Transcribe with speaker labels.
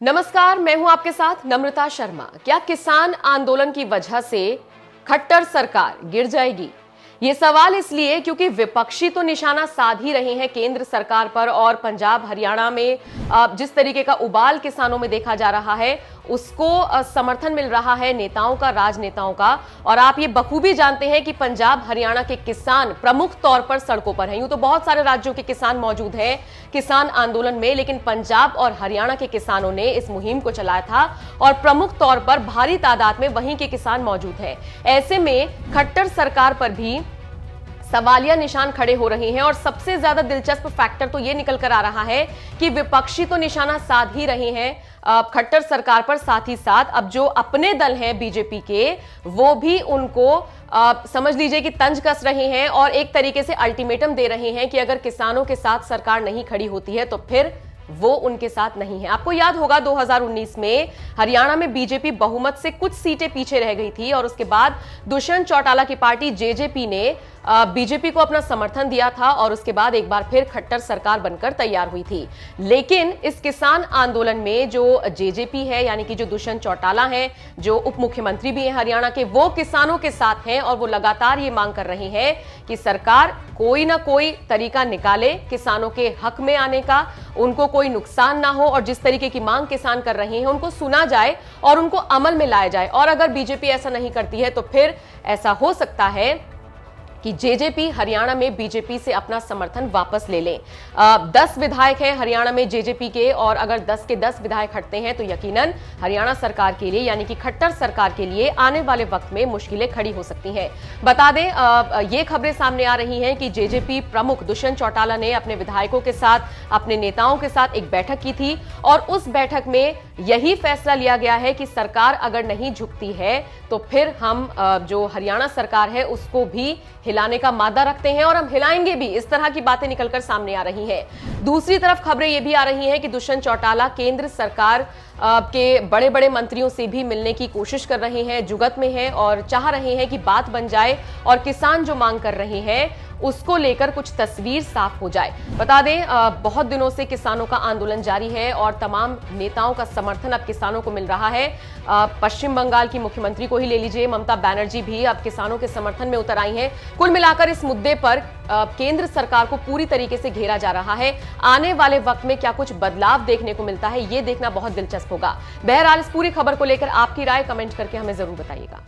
Speaker 1: नमस्कार, मैं हूं आपके साथ नम्रता शर्मा। क्या किसान आंदोलन की वजह से खट्टर सरकार गिर जाएगी? ये सवाल इसलिए क्योंकि विपक्षी तो निशाना साध ही रहे हैं केंद्र सरकार पर, और पंजाब हरियाणा में जिस तरीके का उबाल किसानों में देखा जा रहा है उसको समर्थन मिल रहा है नेताओं का, राजनेताओं का। और आप ये बखूबी जानते हैं कि पंजाब हरियाणा के किसान प्रमुख तौर पर सड़कों पर हैं। यूं तो बहुत सारे राज्यों के किसान मौजूद हैं किसान आंदोलन में, लेकिन पंजाब और हरियाणा के किसानों ने इस मुहिम को चलाया था और प्रमुख तौर पर भारी तादाद में वहीं के किसान मौजूद हैं। ऐसे में खट्टर सरकार पर भी सवालिया निशान खड़े हो रहे हैं। और सबसे ज्यादा दिलचस्प फैक्टर तो यह निकल कर आ रहा है कि विपक्षी तो निशाना साध ही रहे हैं खट्टर सरकार पर, साथ ही साथ अब जो अपने दल हैं बीजेपी के, वो भी उनको समझ लीजिए कि तंज कस रहे हैं और एक तरीके से अल्टीमेटम दे रहे हैं कि अगर किसानों के साथ सरकार नहीं खड़ी होती है तो फिर वो उनके साथ नहीं है। आपको याद होगा 2019 में हरियाणा में बीजेपी बहुमत से कुछ सीटें पीछे रह गई थी और उसके बाद दुष्यंत चौटाला की पार्टी जेजेपी ने बीजेपी को अपना समर्थन दिया था और उसके बाद एक बार फिर खट्टर सरकार बनकर तैयार हुई थी। लेकिन इस किसान आंदोलन में जो जेजेपी है, यानी कि जो दुष्यंत चौटाला हैं, जो उप मुख्यमंत्री भी हैं हरियाणा के, वो किसानों के साथ हैं और वो लगातार ये मांग कर रहे हैं कि सरकार कोई ना कोई तरीका निकाले किसानों के हक में आने का, उनको कोई नुकसान ना हो और जिस तरीके की मांग किसान कर रहे हैं उनको सुना जाए और उनको अमल में लाया जाए। और अगर बीजेपी ऐसा नहीं करती है तो फिर ऐसा हो सकता है कि जेजेपी हरियाणा में बीजेपी से अपना समर्थन वापस ले लें। 10 विधायक हैं हरियाणा में जेजेपी के, और अगर 10 के 10 विधायक हटते हैं तो यकीनन हरियाणा सरकार के लिए, यानी कि खट्टर सरकार के लिए आने वाले वक्त में मुश्किलें खड़ी हो सकती हैं। बता दें, ये खबरें सामने आ रही हैं कि जेजेपी प्रमुख दुष्यंत चौटाला ने अपने विधायकों के साथ, अपने नेताओं के साथ एक बैठक की थी और उस बैठक में यही फैसला लिया गया है कि सरकार अगर नहीं झुकती है तो फिर हम जो हरियाणा सरकार है उसको भी हिलाने का मादा रखते हैं और हम हिलाएंगे भी। इस तरह की बातें निकलकर सामने आ रही हैं। दूसरी तरफ खबरें यह भी आ रही हैं कि दुष्यंत चौटाला केंद्र सरकार के बड़े बड़े मंत्रियों से भी मिलने की कोशिश कर रहे हैं, जुगत में हैं और चाह रहे हैं कि बात बन जाए और किसान जो मांग कर रहे हैं उसको लेकर कुछ तस्वीर साफ हो जाए। बता दें, बहुत दिनों से किसानों का आंदोलन जारी है और तमाम नेताओं का समर्थन अब किसानों को मिल रहा है। पश्चिम बंगाल की मुख्यमंत्री को ही ले लीजिए, ममता बनर्जी भी अब किसानों के समर्थन में उतर आई हैं। कुल मिलाकर इस मुद्दे पर केंद्र सरकार को पूरी तरीके से घेरा जा रहा है। आने वाले वक्त में क्या कुछ बदलाव देखने को मिलता है, ये देखना बहुत दिलचस्प होगा। बहरहाल इस पूरी खबर को लेकर आपकी राय कमेंट करके हमें जरूर बताइएगा।